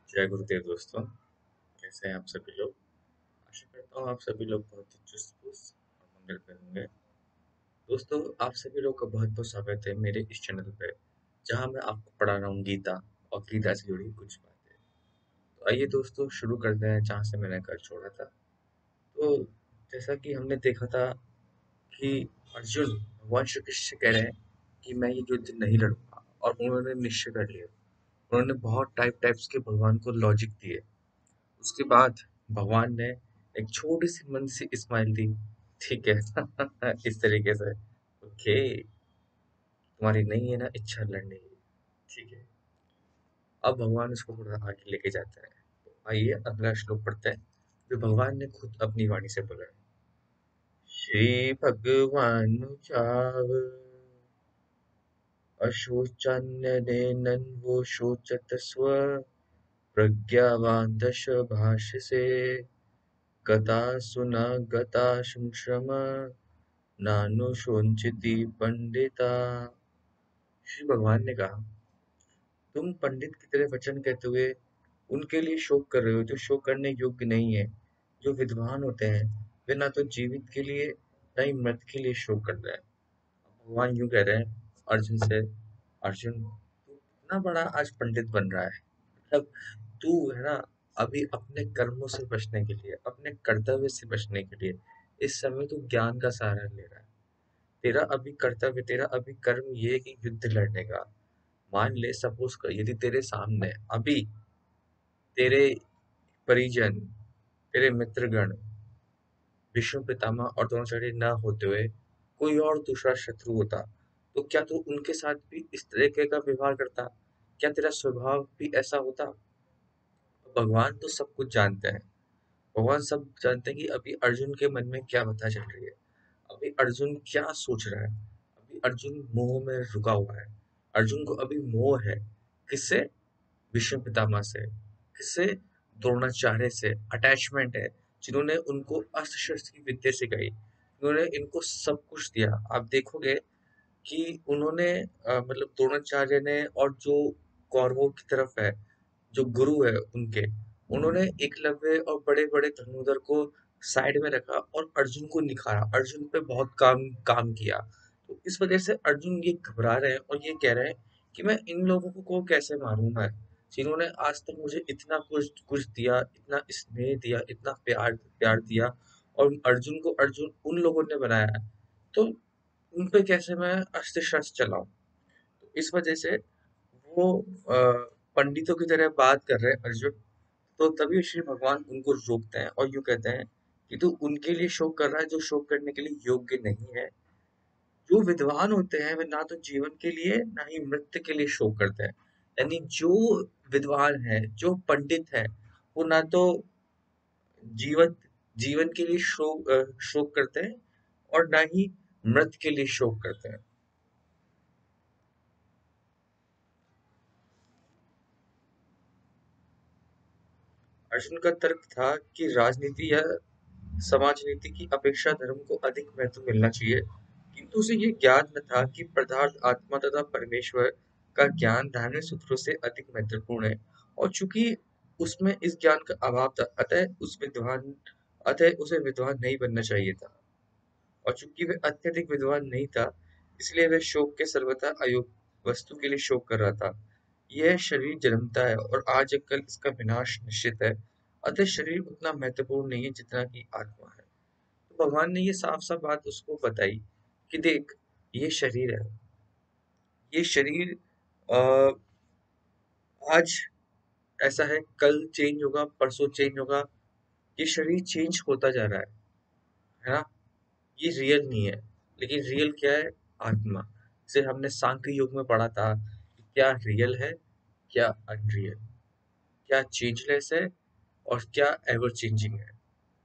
जय गुरुदेव दोस्तों। कैसे हैं आप सभी लोग? आशा करता हूँ आप सभी लोग बहुत ही चुस्त पुस्त और मंगल पे होंगे। दोस्तों, आप सभी लोग का बहुत बहुत स्वागत है मेरे इस चैनल पे, जहाँ मैं आपको पढ़ा रहा हूँ गीता और गीता से जुड़ी कुछ बातें। तो आइए दोस्तों, शुरू करते हैं जहाँ से मैंने कल छोड़ा था। तो जैसा कि हमने देखा था कि अर्जुन भगवान श्री कृष्ण से कह रहे हैं कि मैं ये युद्ध नहीं लड़ूंगा, और उन्होंने निश्चय कर लिया। उन्होंने बहुत टाइप्स के भगवान को लॉजिक दिए। उसके बाद भगवान ने एक छोटी सी मन सी स्माइल दी। ठीक है। इस तरीके से, ओके, तुम्हारी नहीं है ना इच्छा लड़ने की, ठीक है। अब भगवान उसको थोड़ा आगे लेके जाते हैं। तो आइए अगला श्लोक पढ़ते हैं, जो भगवान ने खुद अपनी वाणी से बोला है। श्री भगवान जाव अशोचन्यनेनं वो शोचत स्व प्रज्ञावान दश भाषसे गता सुना गता श्रम नानुशोचिति पंडिता। श्री भगवान ने कहा, तुम पंडित की तरह वचन कहते हुए उनके लिए शोक कर रहे हो जो शोक करने योग्य नहीं है। जो विद्वान होते हैं वे ना तो जीवित के लिए ना ही मृत के लिए शोक कर रहे हैं। भगवान यूं कह रहे हैं अर्जुन से, अर्जुन तू इतना बड़ा आज पंडित बन रहा है, मतलब तू है ना, अभी अपने कर्मों से बचने के लिए, अपने कर्तव्य से बचने के लिए इस समय तू ज्ञान का सहारा ले रहा है। तेरा अभी कर्तव्य, तेरा अभी कर्म ये है कि युद्ध लड़ने का। मान ले, सपोज कर, यदि तेरे सामने अभी तेरे परिजन, तेरे मित्रगण, विष्णु पितामह और द्रोणाचार्य न होते हुए कोई और दूसरा शत्रु होता, तो क्या तू उनके साथ भी इस तरीके का व्यवहार करता? क्या तेरा स्वभाव भी ऐसा होता? भगवान तो सब कुछ जानते हैं। भगवान सब जानते हैं कि अभी अर्जुन के मन में क्या बता चल रही है, अभी अर्जुन क्या सोच रहा है। अभी अर्जुन मोह में रुका हुआ है। अर्जुन को अभी मोह है। किससे? भीष्म पितामह से। किससे? द्रोणाचार्य से अटैचमेंट है, जिन्होंने उनको अस्त्र शस्त्र की विद्या सिखाई, जिन्होंने इनको सब कुछ दिया। आप देखोगे कि उन्होंने मतलब द्रोणाचार्य ने, और जो कौरवों की तरफ है, जो गुरु है उनके, उन्होंने एकलव्य और बड़े बड़े धनुर्धर को साइड में रखा और अर्जुन को निखारा, अर्जुन पे बहुत काम काम किया। तो इस वजह से अर्जुन ये घबरा रहे हैं और ये कह रहे हैं कि मैं इन लोगों को कैसे मारूं, मैं जिन्होंने आज तक मुझे इतना कुछ कुछ दिया, इतना स्नेह दिया, इतना प्यार प्यार दिया, और अर्जुन को अर्जुन उन लोगों ने बनाया है, तो उन पे कैसे मैं अस्त्र शस्त्र चलाऊं। तो इस वजह से वो पंडितों की तरह बात कर रहे हैं अर्जुन। तो तभी श्री भगवान उनको रोकते हैं और यूं कहते हैं कि तू उनके लिए शोक कर रहा है जो शोक करने के लिए योग्य नहीं है। जो विद्वान होते हैं वे ना तो जीवन के लिए ना ही मृत्यु के लिए शोक करते हैं। यानी जो विद्वान है, जो पंडित है, वो ना तो जीवन जीवन के लिए शोक करते हैं और ना ही मृत्यु के लिए शोक करते हैं। अर्जुन का तर्क था कि राजनीति या समाज नीति की अपेक्षा धर्म को अधिक महत्व मिलना चाहिए, किंतु उसे ये ज्ञान न था कि पदार्थ, आत्मा तथा परमेश्वर का ज्ञान धार्मिक सूत्रों से अधिक महत्वपूर्ण है। और चूंकि उसमें इस ज्ञान का अभाव था, अतः उसे विद्वान नहीं बनना चाहिए था। और चूंकि वह अत्यधिक विद्वान नहीं था, इसलिए वह शोक के सर्वथा अयोग्य वस्तु के लिए शोक कर रहा था। यह शरीर जन्मता है और आज या कल इसका विनाश निश्चित है, अतः शरीर उतना महत्वपूर्ण नहीं है जितना कि आत्मा है। तो भगवान ने ये साफ साफ बात उसको बताई कि देख, ये शरीर है, ये शरीर आ, आज ऐसा है, कल चेंज होगा, परसों चेंज होगा। ये शरीर चेंज होता जा रहा है ना। ये रियल नहीं है। लेकिन रियल क्या है? आत्मा। जैसे हमने सांख्य योग में पढ़ा था कि क्या रियल है, क्या अनरियल, क्या चेंजलेस है और क्या एवर चेंजिंग है।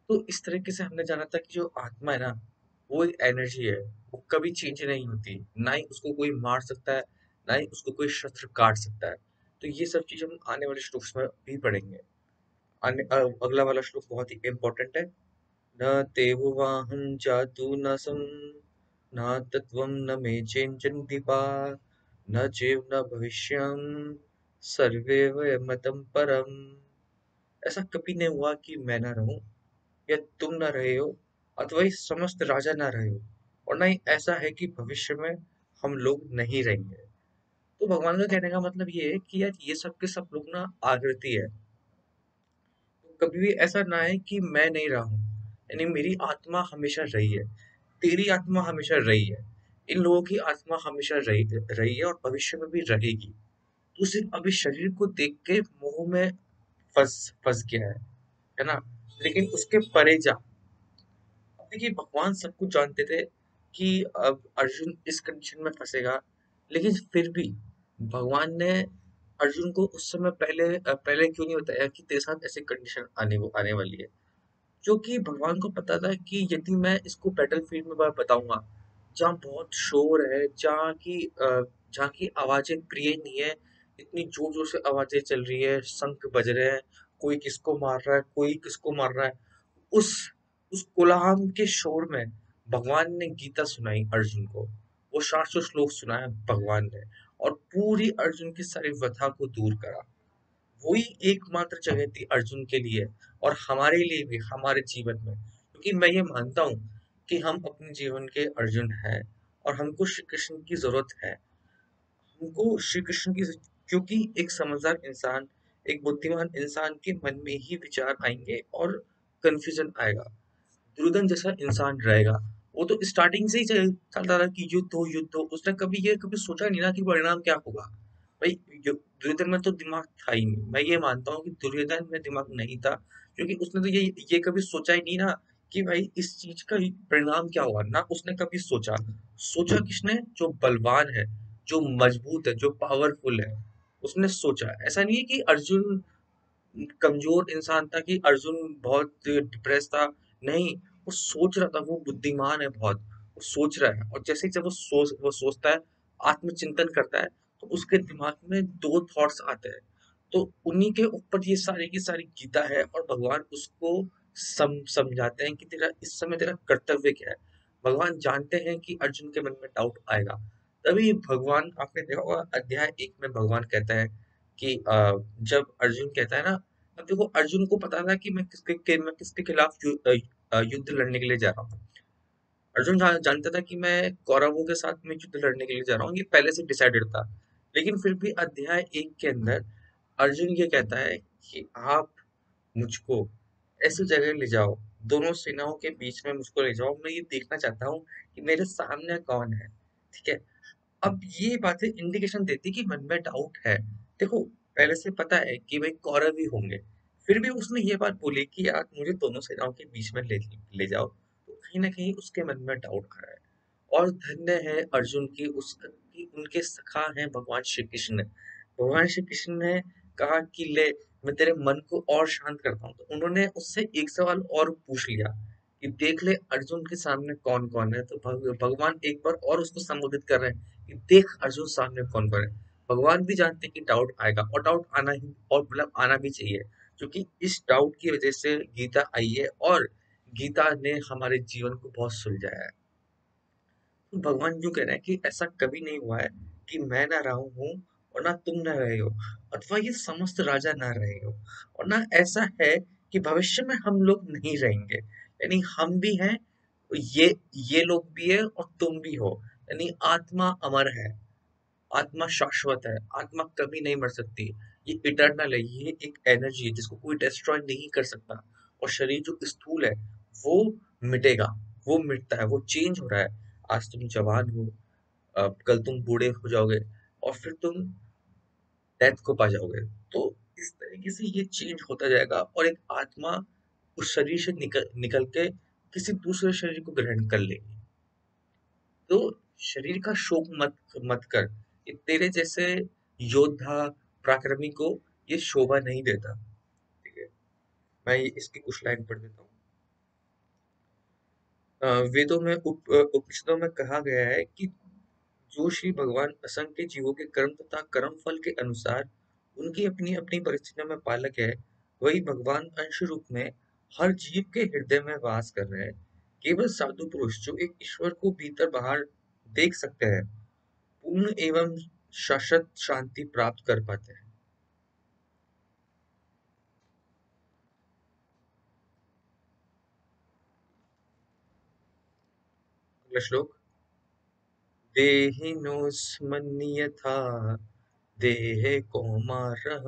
तो इस तरीके से हमने जाना था कि जो आत्मा है ना, वो एक एनर्जी है, वो कभी चेंज नहीं होती, ना ही उसको कोई मार सकता है, ना ही उसको कोई शस्त्र काट सकता है। तो ये सब चीज हम आने वाले श्लोक में भी पढ़ेंगे। अगला वाला श्लोक बहुत ही इम्पोर्टेंट है। न तेवुवाहं जातु न सं नातत्वं न मे चेञ्जन्ति पा न चैव न भविष्यम् सर्वे वयमतम परम। ऐसा कभी नहीं हुआ कि मैं ना रहूं या तुम ना रहे हो अथवा ये समस्त राजा ना रहे हो, और ना ही ऐसा है कि भविष्य में हम लोग नहीं रहेंगे। तो भगवान का कहने का मतलब ये है कि यार ये सब के सब लोग ना आकृति है। तो कभी भी ऐसा ना है कि मैं नहीं रहा हूँ, यानी मेरी आत्मा हमेशा रही है, तेरी आत्मा हमेशा रही है, इन लोगों की आत्मा हमेशा रही रही है और भविष्य में भी रहेगी। तू सिर्फ अभी शरीर को देख के मोह में फंस फंस गया है ना? लेकिन उसके परे जा। अब देखिए भगवान सब कुछ जानते थे कि अब अर्जुन इस कंडीशन में फंसेगा, लेकिन फिर भी भगवान ने अर्जुन को उस समय पहले क्यों नहीं बताया कि तेरे साथ ऐसी कंडीशन आने वाली है? क्योंकि भगवान को पता था कि यदि मैं इसको बैटलफील्ड में बताऊंगा, जहाँ बहुत शोर है, जहाँ की आवाजें प्रिय नहीं है, इतनी जोर जोर से आवाजें चल रही है, शंख बज रहे हैं, कोई किसको मार रहा है, कोई किसको मार रहा है, उस उस कोलाहल के शोर में भगवान ने गीता सुनाई अर्जुन को। वो 700 श्लोक सुनाया भगवान ने, और पूरी अर्जुन की सारी व्यथा को दूर करा। वही एकमात्र जगह थी अर्जुन के लिए और हमारे लिए भी, हमारे जीवन में, क्योंकि मैं ये मानता हूँ कि हम अपने जीवन के अर्जुन हैं और हमको श्री कृष्ण की जरूरत है। हमको श्री कृष्ण की, क्योंकि एक समझदार इंसान, एक बुद्धिमान इंसान के मन में ही विचार आएंगे और कंफ्यूजन आएगा। दुर्योधन जैसा इंसान रहेगा, वो तो स्टार्टिंग से ही चलता रहा कि युद्ध हो, उसने कभी सोचा नहीं ना कि परिणाम क्या होगा। भाई दुर्योधन में तो दिमाग था ही नहीं। मैं ये मानता हूँ कि दुर्योधन में दिमाग नहीं था, क्योंकि उसने तो ये कभी सोचा ही नहीं ना कि भाई इस चीज का परिणाम क्या होगा, ना उसने कभी सोचा। सोचा किसने? जो बलवान है, जो मजबूत है, जो पावरफुल है, उसने सोचा। ऐसा नहीं है कि अर्जुन कमजोर इंसान था, कि अर्जुन बहुत डिप्रेस था। नहीं, वो सोच रहा था, वो बुद्धिमान है बहुत, वो सोच रहा है। और जैसे ही जब वो सोचता है, आत्मचिंतन करता है, तो उसके दिमाग में दो थॉट्स आते हैं। तो उन्हीं के ऊपर ये सारी की सारी गीता है, और भगवान उसको समझाते हैं कि तेरा इस समय तेरा कर्तव्य क्या है। भगवान जानते हैं कि अर्जुन के मन में डाउट आएगा। तभी भगवान, आपने देखा होगा अध्याय 1 में भगवान कहता है कि जब अर्जुन कहता है ना, अब देखो अर्जुन को पता था कि मैं किसके खिलाफ युद्ध लड़ने के लिए जा रहा हूँ। अर्जुन जानता था कि मैं कौरवों के साथ में युद्ध लड़ने के लिए जा रहा हूँ, ये पहले से डिसाइडेड था। लेकिन फिर भी अध्याय 1 के अंदर अर्जुन ये कहता है कि आप मुझको ऐसी जगह ले जाओ, दोनों सेनाओं के बीच में मुझको ले जाओ, मैं ये देखना चाहता हूँ कि मेरे सामने कौन है। ठीक है? अब ये बातें इंडिकेशन देती कि मन में डाउट है। देखो, पहले से पता है कि भाई कौरव ही होंगे, फिर भी उसने ये बात बोली कि यार मुझे दोनों सेनाओं के बीच में ले जाओ, तो कहीं ना कहीं उसके मन में डाउट आ रहा है। और धन्य है अर्जुन की की उनके सखा हैं भगवान श्री कृष्ण। भगवान श्री कृष्ण ने कहा कि ले, मैं तेरे मन को और शांत करता हूँ। तो उन्होंने उससे एक सवाल और पूछ लिया कि देख ले अर्जुन के सामने कौन कौन है। तो भगवान एक बार और उसको संबोधित कर रहे हैं कि देख अर्जुन सामने कौन कौन है। भगवान भी जानते हैं कि डाउट आएगा, और डाउट आना ही, और मतलब आना भी चाहिए, क्योंकि इस डाउट की वजह से गीता आई है, और गीता ने हमारे जीवन को बहुत सुलझाया है। तो भगवान यूँ कह रहे हैं कि ऐसा कभी नहीं हुआ है कि मैं ना रहा हूँ और ना तुम ना रहे हो, अथवा ये समस्त राजा ना रहे हो, और ना ऐसा है कि भविष्य में हम लोग नहीं रहेंगे। यानी हम भी हैं, ये ये लोग भी है, और तुम भी हो। यानी आत्मा अमर है, आत्मा शाश्वत है, आत्मा कभी नहीं मर सकती। ये इटर्नल है, ये एक एनर्जी है जिसको कोई डिस्ट्रॉय नहीं कर सकता। और शरीर जो स्थूल है, वो मिटेगा, वो मिटता है, वो चेंज हो रहा है। आज तुम जवान हो, कल तुम बूढ़े हो जाओगे, और फिर तुम डेथ को पा जाओगे। तो इस तरीके से ये चेंज होता जाएगा, और एक आत्मा उस शरीर से निकल के किसी दूसरे शरीर को ग्रहण कर लेगी। तो शरीर का शोक मत मत कर। ये तेरे जैसे योद्धा, पराक्रमी को ये शोभा नहीं देता। ठीक है? मैं इसकी कुछ लाइन पढ़ देता हूँ। वेदों में उपनिषदों में कहा गया है कि जो श्री भगवान असंख्य जीवों के कर्म तथा कर्म फल के अनुसार उनकी अपनी अपनी परिस्थितियों में पालक है, वही भगवान अंश रूप में हर जीव के हृदय में वास कर रहे हैं। केवल साधु पुरुष जो एक ईश्वर को भीतर बाहर देख सकते हैं, पूर्ण एवं शाश्वत शांति प्राप्त कर पाते हैं। अगला श्लोक। देहिनोऽस्मन् यथा देहे कौमारः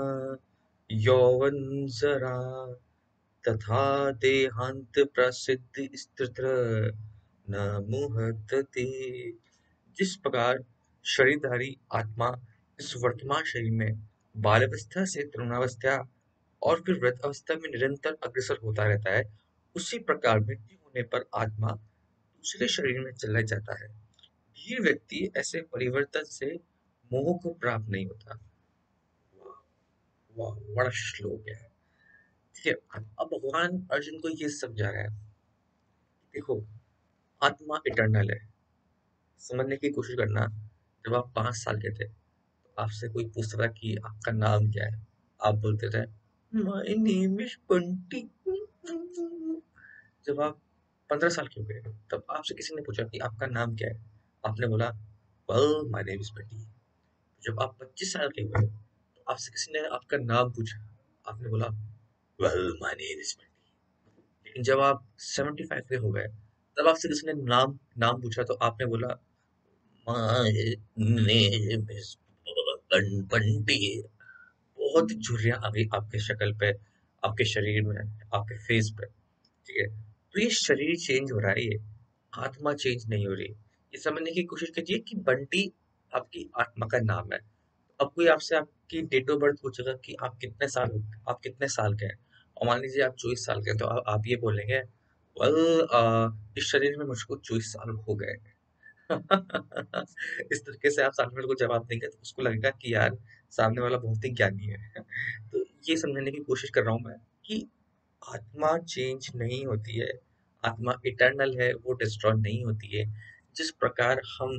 यौवनजरा तथा देहांत प्रसिद्धि स्थिर न मुह्यते। जिस प्रकार शरीरधारी आत्मा इस वर्तमान शरीर में बाल्यावस्था से तरुणावस्था और फिर वृद्धावस्था में निरंतर अग्रसर होता रहता है, उसी प्रकार मृत्यु होने पर आत्मा दूसरे शरीर में चला जाता है। धीर व्यक्ति ऐसे परिवर्तन से मोह को प्राप्त नहीं होता। वाह, वाह, बड़ा श्लोक है। ठीक है, अब भगवान अर्जुन को ये समझा रहा है, देखो, आत्मा इटर्नल है। समझने की कोशिश करना। जब आप 5 साल के थे, तो आपसे कोई पूछता था कि आपका नाम क्या है, आप बोलते थे माय नेम इज बंटी। जब आप 15 साल के हो गए, तब आपसे किसी ने पूछा कि आपका नाम क्या है, आपने बोला well my name is Bunty. जब आप 25 साल के हुए, तो आपसे किसी ने आपका नाम पूछा, आपने बोला well my name is Bunty. लेकिन जब आप 75 के हो गए, तब आपसे किसी ने नाम नाम पूछा, तो आपने बोला माय नेम इज बंटी। बहुत झुर्रियां आ गई आपके शक्ल पे, आपके शरीर में, आपके फेस पे। ठीक है, तो ये शरीर चेंज हो रहा है, ये आत्मा चेंज नहीं हो रही। ये समझने की कोशिश कीजिए कि बंटी आपकी आत्मा का नाम है। अब कोई आपसे आपकी डेट ऑफ बर्थ पूछेगा कि आप कितने साल के हैं, और मान लीजिए आप 24 साल के हैं, तो आप ये बोलेंगे वेल इस शरीर में मुझको 24 साल हो गए। इस तरीके से आप सामने वाले को जवाब देंगे, तो उसको लगेगा कि यार सामने वाला बहुत ही ज्ञानी है। तो ये समझने की कोशिश कर रहा हूँ मैं कि आत्मा चेंज नहीं होती है, आत्मा इटर्नल है, वो डिस्ट्रॉय नहीं होती है। जिस प्रकार हम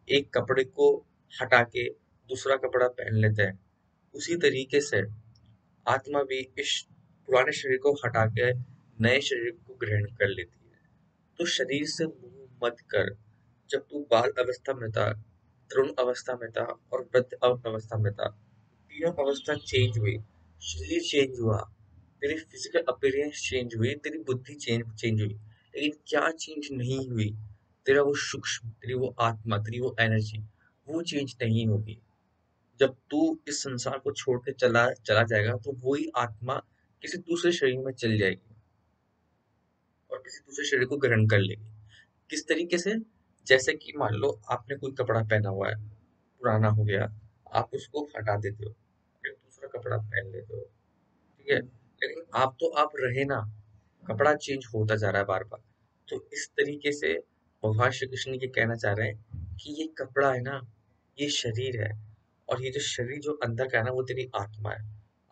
एक कपड़े को हटा के दूसरा कपड़ा पहन लेते हैं, उसी तरीके से आत्मा भी इस पुराने शरीर को हटा के नए शरीर को ग्रहण कर लेती है। तो शरीर से मोह मत कर। जब तू बाल अवस्था में था, तरुण अवस्था में था और वृद्ध अवस्था में था, तीनों अवस्था चेंज हुई, शरीर चेंज हुआ, तेरी फिजिकल अपीयरेंस चेंज हुई, तेरी बुद्धि चेंज चेंज हुई, लेकिन क्या चेंज नहीं हुई, तेरा वो सूक्ष्म, तेरी वो आत्मा, तेरी वो एनर्जी, वो चेंज नहीं होगी। जब तू इस संसार को छोड़ के चला चला जाएगा, तो वही आत्मा किसी दूसरे शरीर में चली जाएगी और किसी दूसरे शरीर को ग्रहण कर लेगी। किस तरीके से? जैसे कि मान लो आपने कोई कपड़ा पहना हुआ है, पुराना हो गया, आप उसको हटा देते हो, फिर दूसरा कपड़ा पहन लेते हो। ठीक है, लेकिन आप रहे ना, कपड़ा चेंज होता जा रहा है बार बार। तो इस तरीके से भगवान श्री कृष्ण ये कहना चाह रहे हैं कि ये कपड़ा है ना, ये शरीर है, और ये जो शरीर जो अंदर का है ना, वो तेरी आत्मा है।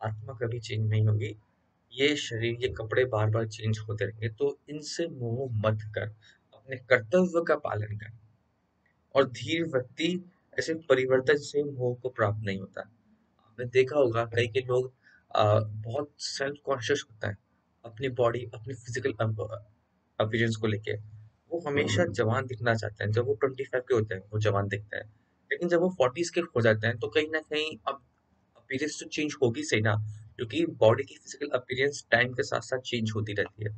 आत्मा कभी चेंज नहीं होगी। ये शरीर, ये कपड़े बार बार चेंज होते रहेंगे, तो इनसे मोह मत कर, अपने कर्तव्य का पालन कर। और धीर व्यक्ति ऐसे परिवर्तन से मोह को प्राप्त नहीं होता। आपने देखा होगा कई के लोग बहुत सेल्फ कॉन्शियस होता है अपनी बॉडी, अपनी फिजिकल अपीयरेंस को लेके। वो हमेशा जवान दिखना चाहते हैं। जब वो 25 के होते हैं, वो जवान दिखते हैं, लेकिन जब वो 40s के हो जाते हैं, तो कहीं ना कहीं अब अपीयरेंस तो चेंज होगी सही ना, क्योंकि बॉडी की फिजिकल अपीयरेंस टाइम के साथ साथ चेंज होती रहती है।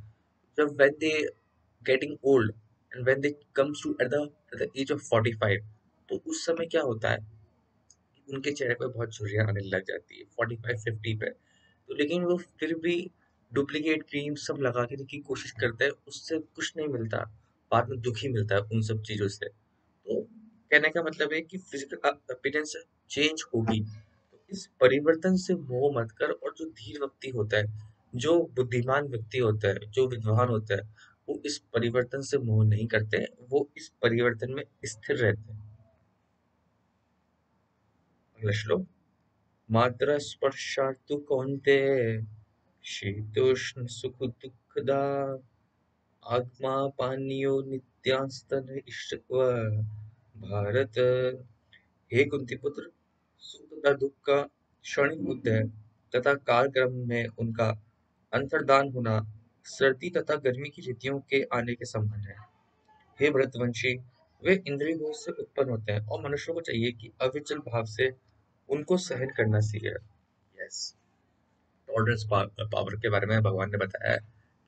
जब when they getting old and when they comes to at the age of 45, तो उस समय क्या होता है कि उनके चेहरे पे बहुत झुर्रियाँ आने लग जाती है 45-50 पे। तो लेकिन वो फिर भी डुप्लीकेट क्रीम सब लगाने की कोशिश करते हैं, उससे कुछ नहीं मिलता, बाद में दुख ही मिलता है उन सब चीज़ों से। तो कहने का मतलब है कि फिजिकल अपीयरेंस चेंज होगी, तो इस परिवर्तन से मोह मत कर। और जो धीर व्यक्ति होता है, जो बुद्धिमान व्यक्ति होता है, जो विद्वान होता है, वो इस परिवर्तन से मोह नहीं करते, वो इस परिवर्तन में स्थिर रहते हैं। अगला श्लोक। मात्रा स्पर्शास्तु कौन्तेय शीतोष्ण सुख दुःखदा आत्मापानीयो नित्यांस्तन इष्टत्व। भारत, हे कुंती पुत्र, सुख तथा दुख का क्षणिक बुद्ध है, तथा कालक्रम में उनका अंतर्धान होना सर्दी तथा गर्मी की ऋतुओं के आने के समान है। हे भरतवंशी, वे इंद्रिय भोग से उत्पन्न होते हैं और मनुष्यों को चाहिए कि अविचल भाव से उनको सहन करना सीखे। यस, टॉलरेंस पावर के बारे में भगवान ने बताया है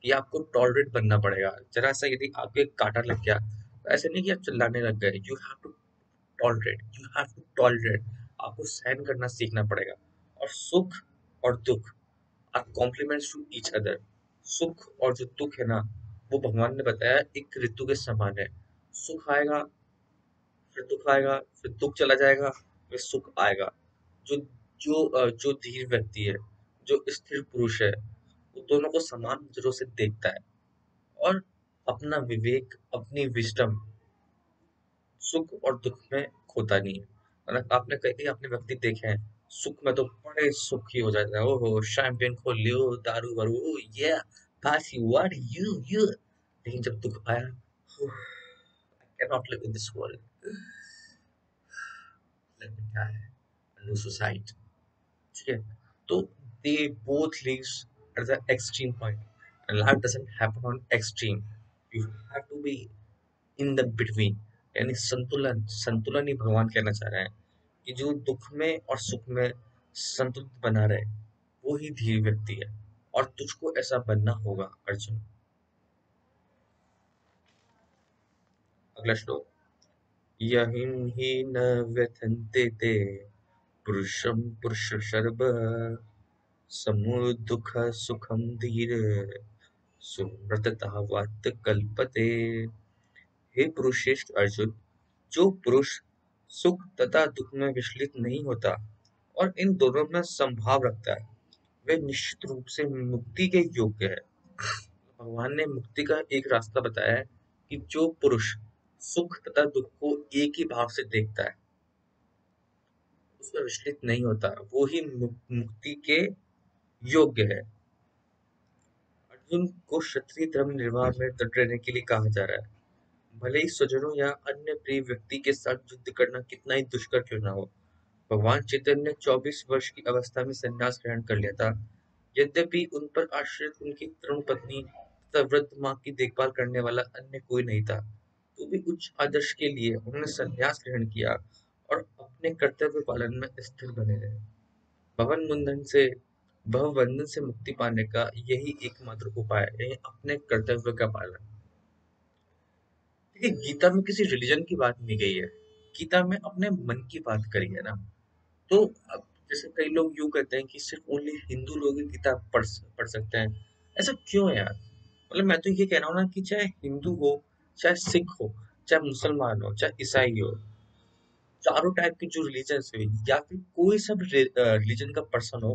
कि आपको टॉलरेट बनना पड़ेगा। जरा सा यदि आपको एक कांटा लग गया, ऐसे नहीं कि आप चिल्लाने लग गए, यू हैव टू टॉलरेट, आपको सहन करना सीखना पड़ेगा। और सुख और दुख are complements to each other. सुख और जो दुख है ना, वो भगवान ने बताया एक ऋतु के समान है। सुख आएगा, फिर दुख आएगा, फिर दुख चला जाएगा, फिर सुख आएगा। जो जो धीर व्यक्ति है, जो स्थिर पुरुष है, वो दोनों को समान नजरों से देखता है और अपना विवेक, अपनी विजडम सुख और दुख में खोता नहीं है। मतलब आपने कई अपने व्यक्ति देखे हैं, सुख में तो बड़े सुखी हो जाते हैं, ओहो शैंपेन खोल लियो, दारू वारू, ओ ये पासी व्हाट यू, लेकिन जब दुख आया, I can not live in this world, let me die, lose suicide. ठीक है? तो they both lives at the extreme point, and life doesn't happen on extreme, you have to be in the between. यानी संतुलन, संतुलन ही भगवान कहना चाह रहे हैं कि जो दुख में और सुख में संतुलित बना रहे, वो ही धीर व्यक्ति है। और तुझको ऐसा बनना होगा अर्जुन। अगला श्लोक। यहिं हि न व्यथन्ते ते पुरुषं पुरुषशर्व समुद्दुःख सुखं धीर सुव्रततावत् कल्पते। हे पुरुषेष्ठ अर्जुन, जो पुरुष सुख तथा दुख में विचलित नहीं होता और इन दोनों में समभाव रखता है, वे निश्चित रूप से मुक्ति के योग्य है। भगवान ने मुक्ति का एक रास्ता बताया है कि जो पुरुष सुख तथा दुख को एक ही भाव से देखता है, उसमें विचलित नहीं होता, वो ही मुक्ति के योग्य है। अर्जुन को क्षत्रिय धर्म निर्वाह में डट रहने के लिए कहा जा रहा है, भले ही स्वजनों या अन्य प्रिय व्यक्ति के साथ युद्ध करना कितना ही दुष्कर क्यों ना हो। भगवान चैतन्य ने 24 वर्ष की अवस्था में संन्यास ग्रहण कर लिया था। यद्यपि उन पर आश्रित उनकी तरुण पत्नी तथा वृद्ध माँ की देखभाल करने वाला अन्य कोई नहीं था, तो भी उच्च आदर्श के लिए उन्होंने संन्यास ग्रहण किया और अपने कर्तव्य पालन में स्थिर बने रहे। भवन बंधन से भवबंधन से मुक्ति पाने का यही एकमात्र उपाय है, अपने कर्तव्य का पालन। देखिए, गीता में किसी रिलीजन की बात नहीं गई है, गीता में अपने मन की बात करी है ना। तो अब जैसे कई लोग यूँ कहते हैं कि सिर्फ ओनली हिंदू लोग ही गीता पढ़ सकते हैं। ऐसा क्यों है यार? मतलब मैं तो ये कह रहा हूँ ना कि चाहे हिंदू हो, चाहे सिख हो, चाहे मुसलमान हो, चाहे ईसाई हो, चारों टाइप के जो रिलीजन्स हुए या फिर कोई सब रिलीजन का पर्सन हो,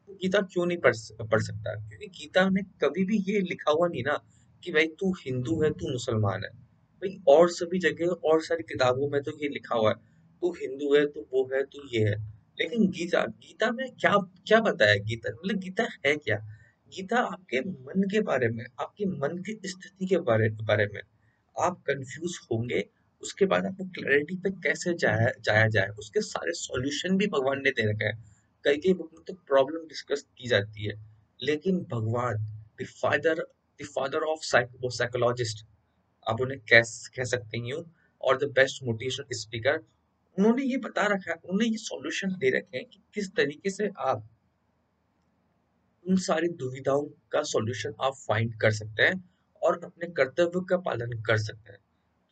वो गीता क्यों नहीं पढ़ सकता? क्योंकि गीता में कभी भी ये लिखा हुआ नहीं ना कि भाई तू हिंदू है, तू मुसलमान है। भाई और सभी जगह और सारी किताबों में तो ये लिखा हुआ है, तू हिंदू है, तू वो है, तू ये है। लेकिन गीता गीता में क्या क्या बताया? गीता मतलब गीता है क्या? गीता आपके मन के बारे में, आपके मन की स्थिति के बारे में। आप कंफ्यूज होंगे, उसके बाद आपको क्लैरिटी पे कैसे जाया जाया जाए, उसके सारे सॉल्यूशन भी भगवान ने दे रखे हैं। कई कई बुक में तो प्रॉब्लम डिस्कस की जाती है, लेकिन भगवान the father the father of psychologist, आप उन्हें कह सकते हैं यूं, और द बेस्ट मोटिवेशनल स्पीकर, उन्होंने ये बता रखा है, उन्होंने ये सॉल्यूशन दे रखे हैं कि किस तरीके से आप उन सारी दुविधाओं का सॉल्यूशन आप फाइंड कर सकते हैं और अपने कर्तव्य का पालन कर सकते हैं।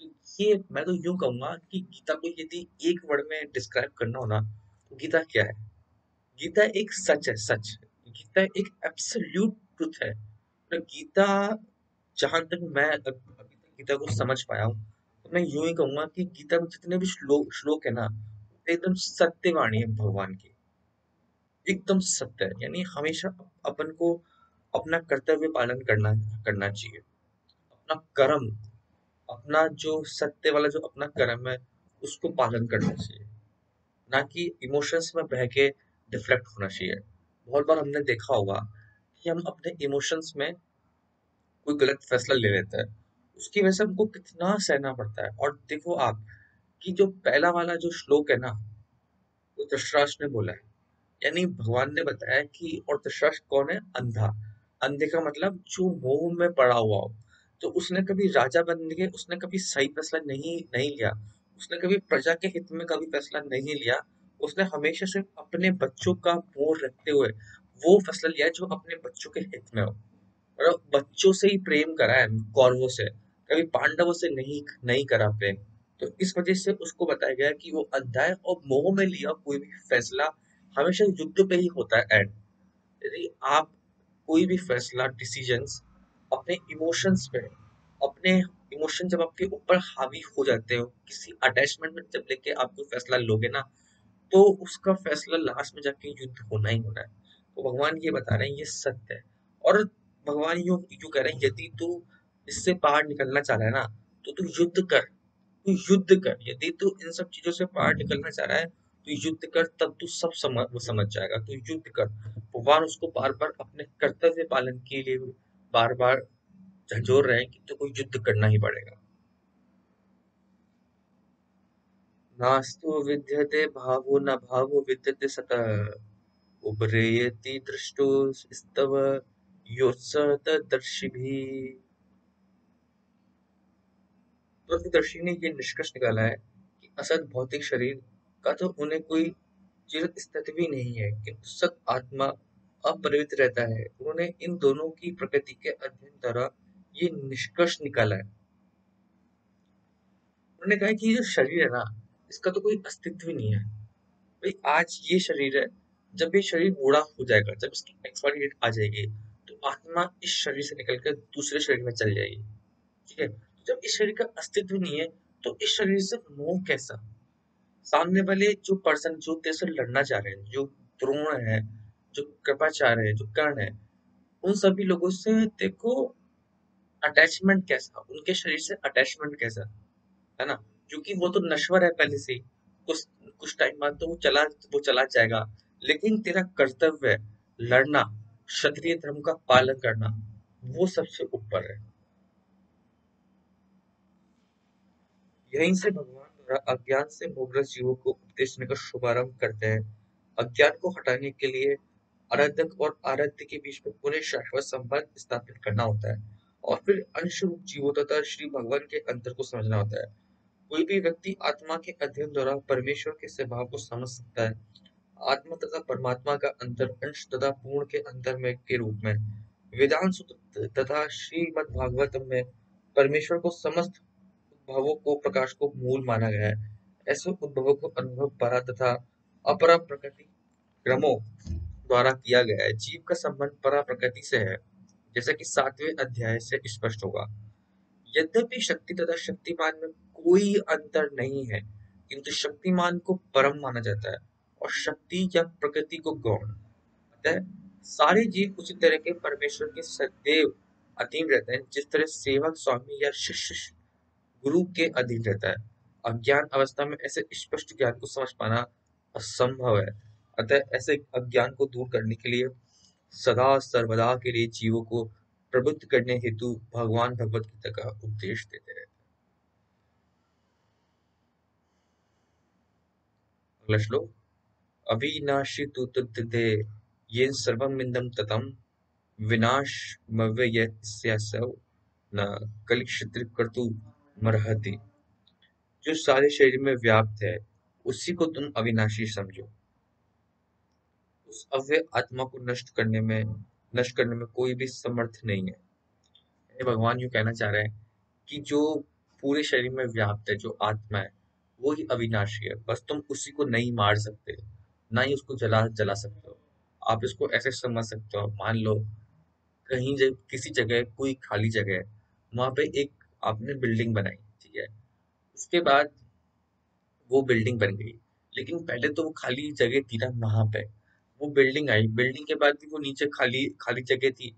तो ये मैं तो यूं कहूंगा कि गीता को यदि एक वर्ड में डिस्क्राइब करना हो ना, तो गीता क्या है? गीता एक सच है, सच। गीता एक एब्सोल्यूट ट्रुथ है। तो गीता, जहां तक मैं अभी तक गीता को समझ पाया हूँ, तो मैं यूं ही कहूंगा कि गीता में जितने भी श्लोक है ना, एकदम सत्यवाणी है भगवान की, एकदम सत्य है। यानी हमेशा अपन को अपना कर्तव्य पालन करना करना चाहिए, अपना कर्म, अपना जो सत्य वाला जो अपना कर्म है, उसको पालन करना चाहिए, ना कि इमोशंस में बह के डिफ्लेक्ट होना चाहिए। बहुत बार हमने देखा होगा कि हम अपने इमोशंस में कोई गलत फैसला ले लेते हैं, उसकी वजह से हमको कितना सहना पड़ता है। और देखो आप कि जो पहला वाला जो श्लोक है ना, वो धृतराष्ट्र ने बोला है। यानी भगवान ने बताया कि, और धृतराष्ट्र कौन है? अंधा। अंधे का मतलब जो मोह में पड़ा हुआ हो, तो उसने कभी राजा बनने के उसने कभी सही फैसला नहीं नहीं लिया, उसने कभी प्रजा के हित में कभी फैसला नहीं लिया। उसने हमेशा सिर्फ अपने बच्चों का मोह रखते हुए वो फैसला लिया जो अपने बच्चों के हित में हो, और बच्चों से ही प्रेम करा है कौरवों से। कभी पांडवों से नहीं नहीं करा प्रेम। तो इस वजह से उसको बताया गया कि वो अध्याय और मोह में लिया कोई भी फैसला हमेशा युद्ध पे ही होता है एंड। यदि आप कोई भी फैसला डिसीजंस अपने इमोशंस पे, अपने इमोशन जब आपके ऊपर हावी हो जाते हो, किसी अटैचमेंट में जब लेके आप कोई फैसला लोगे ना, तो उसका फैसला लास्ट में जाके युद्ध होना ही होना है। तो भगवान ये बता रहे हैं, ये सत्य है। और भगवान यूं यूं कह रहे हैं, यदि तू इससे बाहर निकलना चाह रहा है ना, तो तू युद्ध कर। तू युद्ध कर, यदि तू इन सब चीजों से बाहर निकलना चाह रहा है तो युद्ध कर, तब तू सब समझ जाएगा। तू युद्ध कर। भगवान उसको बार बार अपने कर्तव्य पालन के लिए बार बार झंझोर रहे हैं कि तुमको युद्ध करना ही पड़ेगा। नास्तु विद्यते भावो न भावो विद्यते सतः, उभरेयति दृष्टो स्तव योत्सतदर्शिभिः। त्वरितदर्शी ने ये निष्कर्ष निकाला है कि असत भौतिक शरीर का तो उन्हें कोई चिर स्थिति भी नहीं है, किंतु सत आत्मा अपरिवर्तित रहता है। उन्होंने इन दोनों की प्रकृति के अध्ययन द्वारा ये निष्कर्ष निकाला है। उन्होंने कहा कि ये जो शरीर है ना, इसका तो कोई अस्तित्व ही नहीं है। भाई आज ये शरीर है, जब ये शरीर बूढ़ा हो जाएगा, जब इसकी एक्सपायरी डेट आ जाएगी, तो आत्मा इस शरीर से निकलकर दूसरे शरीर में चल जाएगी। ठीक है, तो जब इस शरीर का अस्तित्व नहीं है, तो इस शरीर से मोह कैसा? सामने वाले जो पर्सन जो तेरे से लड़ना चाह रहे हैं, जो द्रोण है, जो कृपाचार्य है, जो कर्ण है, उन सभी लोगों से देखो अटैचमेंट कैसा, उनके शरीर से अटैचमेंट कैसा, है ना? क्योंकि वो तो नश्वर है पहले से ही। कुछ कुछ टाइम बाद तो वो चला जाएगा। लेकिन तेरा कर्तव्य है लड़ना, क्षत्रिय धर्म का पालन करना, वो सबसे ऊपर है। यहीं से भगवान द्वारा अज्ञान से मोहग्रस्त जीवों को उपदेश देने का शुभारंभ करते हैं। अज्ञान को हटाने के लिए आराधक और आराध्य के बीच में पुनः शाश्वत संबंध स्थापित करना होता है, और फिर अंश रूप जीवों तथा श्री भगवान के अंतर को समझना होता है। कोई भी व्यक्ति आत्मा के अध्ययन द्वारा परमेश्वर के स्वभाव को समझ सकता है। आत्मा तथा परमात्मा का अंतर अंश तथा पूर्ण के अंतर में के रूप में वेदांत सूत्र तथा श्रीमद् भागवतम में परमेश्वर को समस्त उद्भवों को प्रकाश को मूल माना गया है। ऐसे उद्भवों को अनुभव परा तथा अपरा प्रकृति क्रमों द्वारा किया गया है। जीव का संबंध परा प्रकृति से है, जैसा कि 7वें अध्याय से स्पष्ट होगा। यद्यपि शक्ति तथा शक्तिमान में कोई अंतर नहीं है, किंतु शक्तिमान को परम माना जाता है और शक्ति या प्रकृति को गौण। अतः सारे जीव उसी तरह के परमेश्वर के सदैव अधीन रहते हैं, जिस तरह सेवक स्वामी या शिष्य गुरु के अधीन रहता है। अज्ञान अवस्था में ऐसे स्पष्ट ज्ञान को समझ पाना असंभव है। अतः ऐसे अज्ञान को दूर करने के लिए सदा सर्वदा के लिए जीवों को प्रबुद्ध करने हेतु भगवान भगवत गीता का उपदेश देते रहते हैं। अगला श्लोक। अविनाशी तु तद्धिते येन सर्वमिदं ततं विनाशमव्ययस्यासौ न कलिक्षित्र कर्तुमर्हति। जो सारे शरीर में व्याप्त है, उसी को तुम अविनाशी समझो। उस अव्यय आत्मा को नष्ट करने में कोई भी समर्थ नहीं है। यानी भगवान यूं कहना चाह रहे हैं कि जो पूरे शरीर में व्याप्त है, जो आत्मा है, वो ही अविनाशी है। बस तुम उसी को नहीं मार सकते, ना ही उसको जला जला सकते हो। आप इसको ऐसे समझ सकते हो, मान लो किसी जगह कोई खाली जगह है, वहां पे एक आपने बिल्डिंग बनाई, ठीक है। उसके बाद वो बिल्डिंग बन गई, लेकिन पहले तो वो खाली जगह थी ना वहां पे। वो बिल्डिंग आई, बिल्डिंग के बाद भी वो नीचे खाली खाली जगह थी।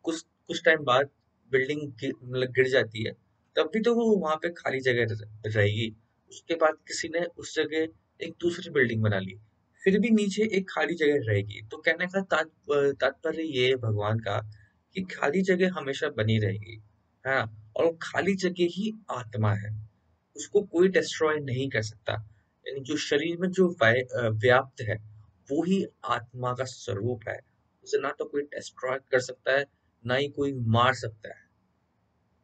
कुछ कुछ टाइम बाद बिल्डिंग मतलब गिर जाती है, तब भी तो वो वहां पे खाली जगह रहेगी। उसके बाद किसी ने उस जगह एक दूसरी बिल्डिंग बना ली, फिर भी नीचे एक खाली जगह रहेगी। तो कहने का तात्पर्य ये है भगवान का कि खाली जगह हमेशा बनी रहेगी, है ना। और वो खाली जगह ही आत्मा है, उसको कोई डिस्ट्रॉय नहीं कर सकता। यानी जो शरीर में जो व्याप्त है, वो ही आत्मा का स्वरूप है। उसे ना तो कोई डिस्ट्रॉय कर सकता है, ना ही कोई मार सकता है,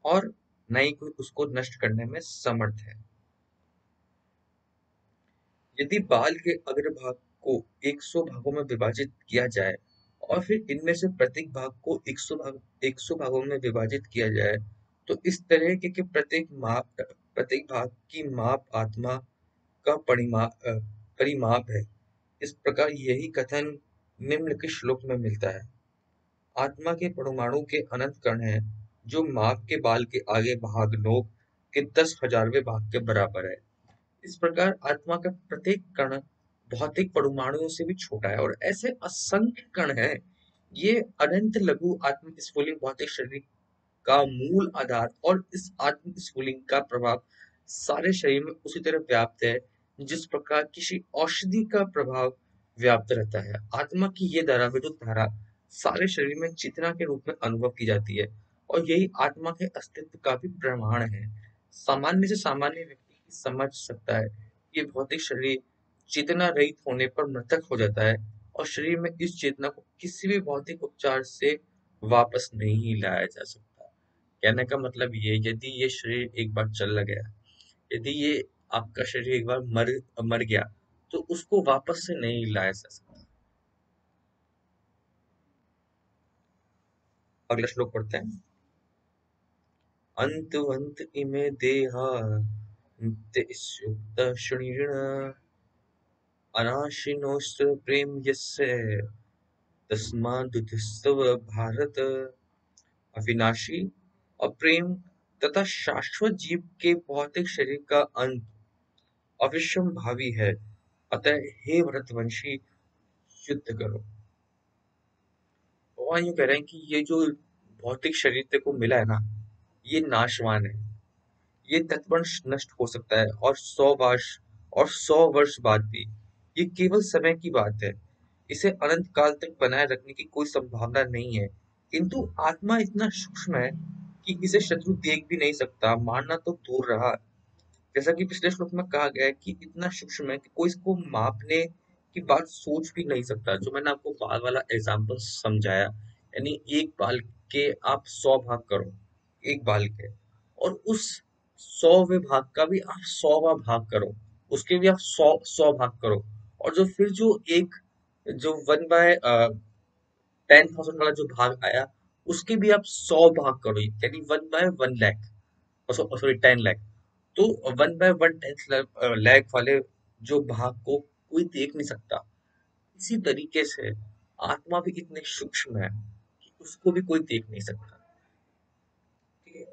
और ना ही कोई उसको नष्ट करने में समर्थ है। यदि बाल के अग्रभाग को 100 भागों में विभाजित किया जाए और फिर इनमें से प्रत्येक भाग को 100 भागों में विभाजित किया जाए, तो इस तरह के प्रत्येक भाग की माप आत्मा का परिमाप है। इस प्रकार यही कथन निम्नलिखित श्लोक में मिलता है। आत्मा के परमाणु के अनंत कण हैं, जो माप के बाल के आगे भाग नोक के 10,000वें भाग के बराबर है। इस प्रकार आत्मा का प्रत्येक कण भौतिक परमाणुओं से भी छोटा है और ऐसे असंख्य कण हैं। ये अनंत लघु आत्म स्फुलिंग भौतिक शरीर का मूल आधार और इस आत्म स्फुलिंग का प्रभाव सारे शरीर में उसी तरह व्याप्त है जिस प्रकार किसी औषधि का प्रभाव व्याप्त रहता है। आत्मा की ये धारा विद्युत धारा सारे शरीर में चेतना के रूप में अनुभव की जाती है और यही आत्मा के अस्तित्व का भी प्रमाण है। सामान्य से सामान्य व्यक्ति समझ सकता है कि ये भौतिक शरीर चेतना रहित होने पर मृतक हो जाता है और शरीर में इस चेतना को किसी भी भौतिक उपचार से वापस नहीं लाया जा सकता। कहने का मतलब ये, यदि ये शरीर एक बार चला गया, यदि ये आपका शरीर एक बार मर मर गया, तो उसको वापस से नहीं लाया जा सकता। अगला श्लोक पढ़ते हैं। अंतवंत इमे देहा नित्य शरीण अनाशिनोस्त प्रेम यस्य तस्मादुत्सव भारत। अविनाशी, अप्रेम तथा शाश्वत जीव के भौतिक शरीर का अंत अविश्वम्भावी है। अतः हे भरतवंशी, युद्ध करो। भगवान यूं कह रहे हैं कि ये जो भौतिक शरीर तेरे को मिला है ना, ये नाशवान है। ये तत्पण नष्ट हो सकता है और 100 वर्ष बाद भी। ये केवल समय की बात है। इसे अनंत काल तक बनाए रखने की कोई संभावना नहीं है। किंतु आत्मा इतना सूक्ष्म है कि इसे शत्रु देख भी नहीं सकता, मारना तो दूर रहा। जैसा कि पिछले श्लोक में कहा गया है कि इतना सूक्ष्म है कि कोई इसको मापने की बात सोच भी नहीं सकता। जो मैंने आपको बाल वाला एग्जाम्पल समझाया, यानी एक बाल के आप 100 भाग करो, एक बाल के, और उस 100वें भाग का भी आप 100वां भाग करो, उसके भी आप 100 भाग करो, और जो फिर जो एक जो 1/10,000 वाला जो भाग आया, उसके भी आप 100 भाग करो, यानी 1/1 लाख, सॉरी 10 लाख। तो 1/1/10 लाख वाले जो भाग को कोई देख नहीं सकता, इसी तरीके से आत्मा भी इतने सूक्ष्म है कि उसको भी कोई देख नहीं सकता। ठीक है,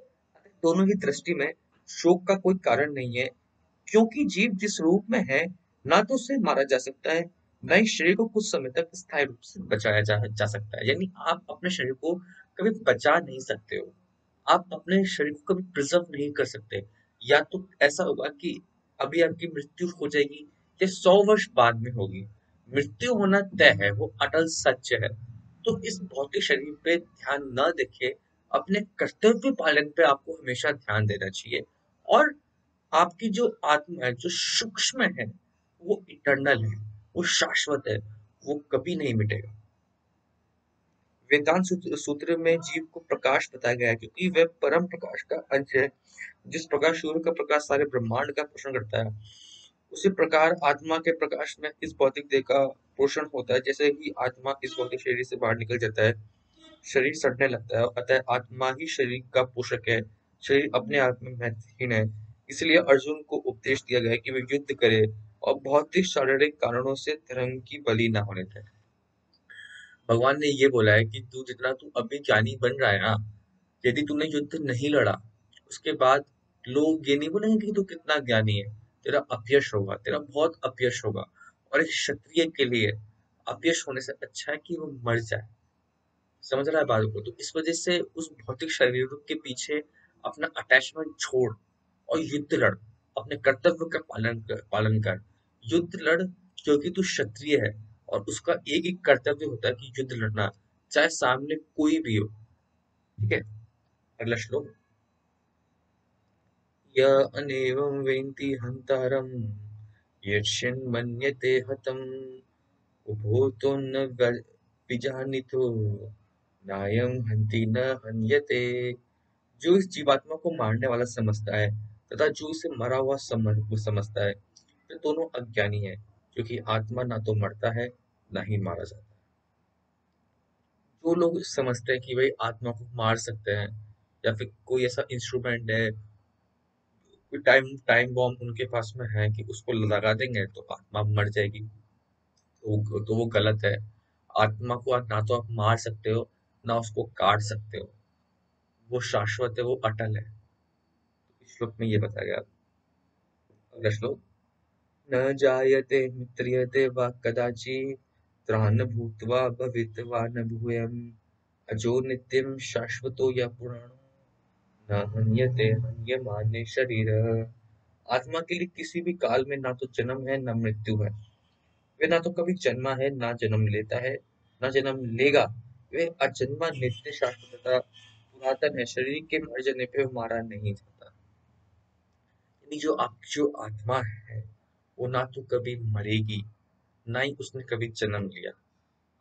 दोनों ही दृष्टि में शोक का कोई कारण नहीं है, क्योंकि जीव जिस रूप में है, ना तो उसे मारा जा सकता है, ना ही शरीर को कुछ समय तक स्थायी रूप से बचाया जा सकता है। यानी आप अपने शरीर को कभी बचा नहीं सकते हो, आप अपने शरीर को कभी प्रिजर्व नहीं कर सकते। या तो ऐसा होगा कि अभी आपकी मृत्यु हो जाएगी, या 100 वर्ष बाद में होगी। मृत्यु होना तय है, वो अटल सत्य है। तो इस भौतिक शरीर पे ध्यान न देके अपने कर्तव्य पालन पे आपको हमेशा ध्यान देना चाहिए। और आपकी जो आत्मा है, जो सूक्ष्म है, वो इटर्नल है, वो शाश्वत है, वो कभी नहीं मिटेगा। वेदांत सूत्र में जीव को प्रकाश बताया गया है, क्योंकि वह परम प्रकाश का अंश है। जिस प्रकार सूर्य का प्रकाश सारे ब्रह्मांड का पोषण करता है, उसी प्रकार आत्मा के प्रकाश में इस भौतिक देह का पोषण होता है। जैसे ही आत्मा इस भौतिक शरीर से बाहर निकल जाता है, शरीर सड़ने लगता है, अतः आत्मा ही शरीर का पोषक है। शरीर अपने आप में महत्वहीन है। इसलिए अर्जुन को उपदेश दिया गया है कि वे युद्ध करे और भौतिक शारीरिक कारणों से धर्म की बलि न होने दें। भगवान ने ये बोला है कि तू जितना तू अभी ज्ञानी बन रहा है ना, यदि तूने युद्ध नहीं लड़ा, उसके बाद लोग ये नहीं बोलेंगे कि तू कितना ज्ञानी है। तेरा अपयश होगा, तेरा बहुत अपयश होगा। और एक क्षत्रिय के लिए अपयश होने से अच्छा है कि वो मर जाए। समझ रहा है बात को? तो इस वजह से उस भौतिक शरीर के पीछे अपना अटैचमेंट छोड़ और युद्ध लड़। अपने कर्तव्य का पालन कर। युद्ध लड़, क्योंकि तू क्षत्रिय है और उसका एक एक कर्तव्य होता है कि युद्ध लड़ना, चाहे सामने कोई भी हो। ठीक है, अगला श्लोक। य अनेवं वेत्ति हन्तारं यस्मिन् हतम् उभो तो न विजानीतो नायं हन्ति न हन्यते। जो इस जीवात्मा को मारने वाला समझता है तथा जो इसे मरा हुआ समझता है, वे दोनों अज्ञानी है, क्योंकि आत्मा ना तो मरता है, ना ही मारा जाता। जो लोग समझते हैं कि भाई आत्मा को मार सकते हैं या फिर कोई ऐसा इंस्ट्रूमेंट है, कोई टाइम टाइम बॉम्ब उनके पास में है कि उसको लगा देंगे तो आत्मा मर जाएगी, तो वो गलत है। आत्मा को आप ना तो आप मार सकते हो, ना उसको काट सकते हो। वो शाश्वत है, वो अटल है। इस श्लोक में ये बताया गया। अगला श्लोक। न जायते म्रियते वा कदाचित् त्राणभूत्वा भवित्वा न भूयम् अजो नित्यं शाश्वतो यः पुराणो न हन्यते हन्यमाने शरीर। आत्मा के लिए किसी भी काल में ना तो जन्म है ना मृत्यु है। वे ना तो कभी जन्मा है ना जन्म लेता है, ना जन्म लेगा। वे अजन्मा नित्य शाश्वत तथा पुरातन है। शरीर के मर जाने पे वो मारा नहीं जाता। यानी जो आत्मा है वो ना तो कभी मरेगी, ना ही उसने कभी जन्म लिया।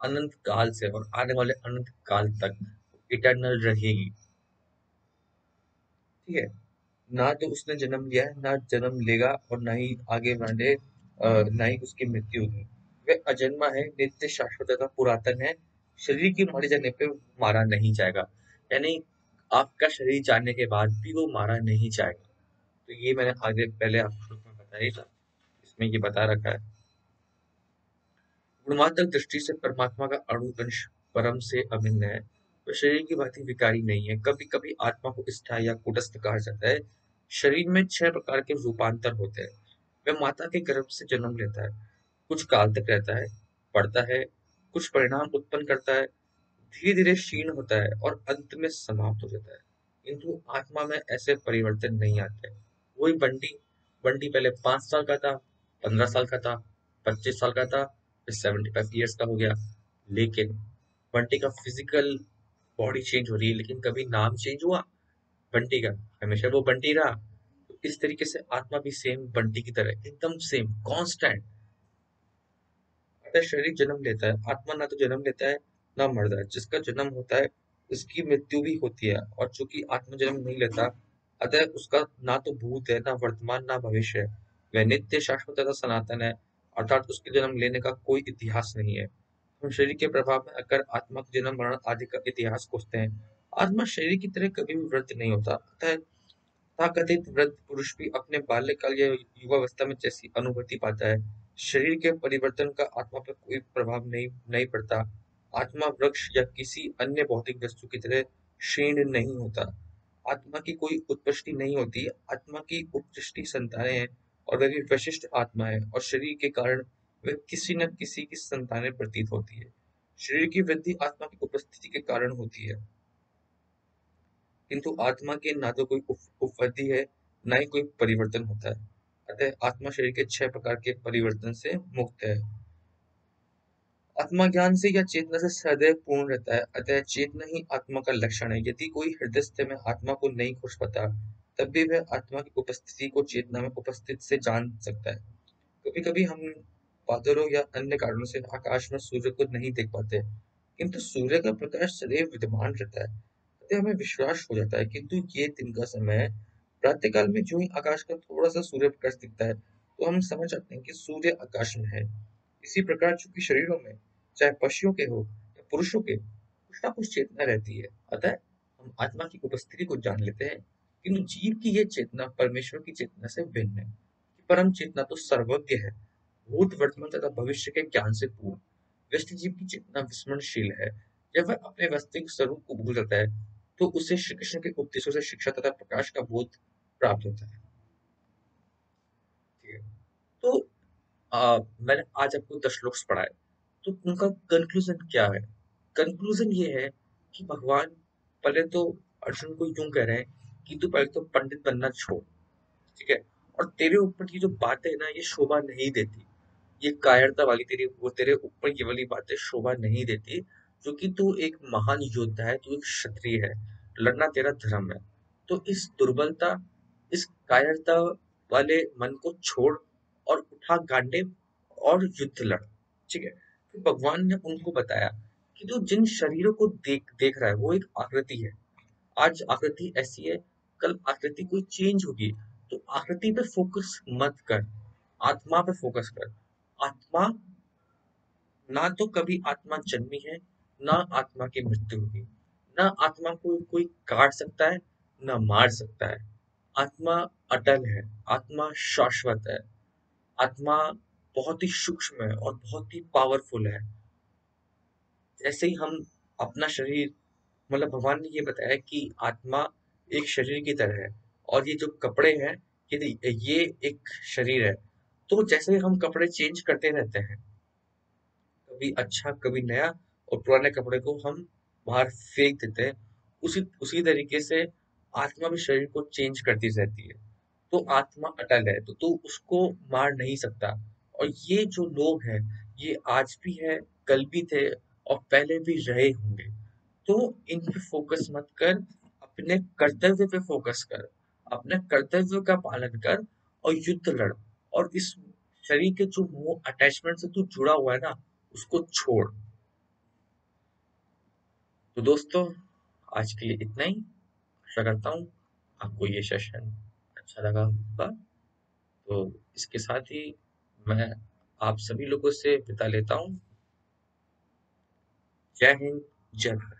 अनंत काल से और आने वाले अनंत काल तक इटर्नल रहेगी। ठीक है। ना तो उसने जन्म लिया है, ना जन्म लेगा, और ना ही आगे वाले ना ही उसकी मृत्यु होगी। वह अजन्मा है, नित्य शाश्वत तथा पुरातन है। शरीर के मर जाने पे मारा नहीं जाएगा। यानी आपका शरीर जाने के बाद भी वो मारा नहीं जाएगा। तो ये मैंने आगे पहले आपको श्लोक में बताया था, इसमें ये बता रखा है। गुणात्मक दृष्टि से परमात्मा का अणु अंश परम से अभिन्न है। वह शरीर की भांति विकारी नहीं है। कभी कभी आत्मा को स्थायी या कूटस्थ कहा जाता है। शरीर में 6 प्रकार के रूपांतर होते हैं। वह माता के गर्भ से जन्म लेता है, कुछ काल तक रहता है, बढ़ता है, कुछ परिणाम उत्पन्न करता है, धीरे धीरे क्षीण होता है और अंत में समाप्त हो जाता है। किंतु आत्मा में ऐसे परिवर्तन नहीं आते। वही बंटी बंटी पहले 5 साल का था, 15 साल का था, 25 साल का था, फिर 75 ईयर्स का हो गया। लेकिन बंटी का फिजिकल बॉडी चेंज हो रही है, लेकिन कभी नाम चेंज हुआ बंटी का? हमेशा वो बंटी रहा। तो इस तरीके से आत्मा भी सेम बंटी की तरह एकदम सेम कांस्टेंट। अतः शरीर जन्म लेता है, आत्मा ना तो जन्म लेता है ना मरता है। जिसका जन्म होता है उसकी मृत्यु भी होती है, और चूंकि आत्मा जन्म नहीं लेता, अतः उसका ना तो भूत है, ना वर्तमान, ना भविष्य है। वह नित्य शाश्वत तथा सनातन है, अर्थात उसके जन्म लेने का कोई इतिहास नहीं है। हम शरीर के प्रभाव में आकर आत्मा के जन्म मरण आदि का इतिहास खोजते हैं। आत्मा शरीर की तरह कभी भी वृद्ध नहीं होता। अतः तथाकथित वृद्ध पुरुष भी अपने बाल्यकाल या युवावस्था में जैसी अनुभूति पाता है। शरीर के परिवर्तन का आत्मा पर कोई प्रभाव नहीं नहीं पड़ता। आत्मा वृक्ष या किसी अन्य भौतिक वस्तु की तरह क्षीण नहीं होता। आत्मा की कोई उत्पत्ति नहीं होती। आत्मा की उत्कृष्टि संतानें हैं, और वह भी विशिष्ट आत्मा है, और शरीर के कारण वह किसी न किसी की संतानें प्रतीत होती है। शरीर की वृद्धि आत्मा की उपस्थिति के कारण होती है, किंतु आत्मा के ना तो कोई उपलब्धि है, ना ही कोई परिवर्तन होता है। अतः आत्मा शरीर के 6 प्रकार के परिवर्तन से मुक्त है। आत्मा ज्ञान से या चेतना से सदैव पूर्ण रहता है। अतः चेतना ही आत्मा का लक्षण है। यदि कोई हृदय में आत्मा को नहीं खोज पाता, तब भी वह आत्मा की उपस्थिति को चेतना में उपस्थित से जान सकता है। कभी कभी हम बादलों या अन्य कारणों से आकाश में सूर्य को नहीं देख पाते, किंतु सूर्य का प्रकाश सदैव विद्यमान रहता है। अतः हमें विश्वास हो जाता है। किंतु ये दिन का समय है, प्रातःकाल में जो ही आकाश का थोड़ा सा सूर्य प्रकाश दिखता है, तो हम समझ जाते हैं कि सूर्य आकाश में है। इसी प्रकार चूंकि शरीरों में, चाहे पशुओं के हो या पुरुषों के, कुछ ना कुछ चेतना रहती है। अतः हम आत्मा की उपस्थिति को जान लेते हैं, किंतु जीव की यह चेतना परमेश्वर की चेतना से भिन्न है। परम चेतना तो सर्वज्ञ है, भूत वर्तमान तथा भविष्य के ज्ञान से पूर्ण। व्यष्टि जीव की चेतना विस्मरणशील है। जब वह अपने वास्तविक स्वरूप को भूल जाता है, तो उसे श्री कृष्ण के उपदेशों से शिक्षा तथा प्रकाश का बोध प्राप्त होता है। ठीक है। तो मैंने आज आपको 10 श्लोक पढ़ाए, तो उनका कंक्लूजन क्या है? कंक्लूजन ये है कि भगवान पहले तो अर्जुन को यूं कह रहे हैं कि तू पहले तो पंडित बनना छोड़। ठीक है। और तेरे ऊपर की जो बातें है ना, ये शोभा नहीं देती। ये कायरता वाली तेरे ऊपर ये वाली बातें शोभा नहीं देती। क्योंकि तू एक महान योद्धा है, तू एक क्षत्रिय है, लड़ना तेरा धर्म है। तो इस दुर्बलता, इस कायरता वाले मन को छोड़ और उठा गांडे और युद्ध लड़। ठीक है। फिर भगवान ने उनको बताया कि जो जिन शरीरों को देख देख रहा है वो एक आकृति है। आज आकृति ऐसी है, कल आकृति कोई चेंज होगी। तो आकृति पे फोकस मत कर, आत्मा पे फोकस कर। आत्मा, ना तो कभी आत्मा जन्मी है, ना आत्मा की मृत्यु होगी, ना आत्मा को कोई काट सकता है, न मार सकता है। आत्मा अटल है, आत्मा शाश्वत है, आत्मा बहुत ही सूक्ष्म है और बहुत ही पावरफुल है। जैसे ही हम अपना शरीर, मतलब भगवान ने ये बताया कि आत्मा एक शरीर की तरह है और ये जो कपड़े हैं ये एक शरीर है। तो जैसे ही हम कपड़े चेंज करते रहते हैं, कभी अच्छा कभी नया, और पुराने कपड़े को हम बाहर फेंक देते हैं, उसी उसी तरीके से आत्मा भी शरीर को चेंज करती रहती है। तो आत्मा अटल है, तो तू उसको मार नहीं सकता। और ये जो लोग हैं, ये आज भी है, कल भी थे और पहले भी रहे होंगे। तो इन पे फोकस मत कर, अपने कर्तव्य पे फोकस कर, अपने कर्तव्य का पालन कर और युद्ध लड़। और इस शरीर के जो मोह अटैचमेंट से तू जुड़ा हुआ है ना, उसको छोड़। तो दोस्तों, आज के लिए इतना ही। आशा करता हूँ आपको ये सेशन अच्छा लगा होगा। तो इसके साथ ही मैं आप सभी लोगों से विदा लेता हूँ। जय हिंद, जय भारत।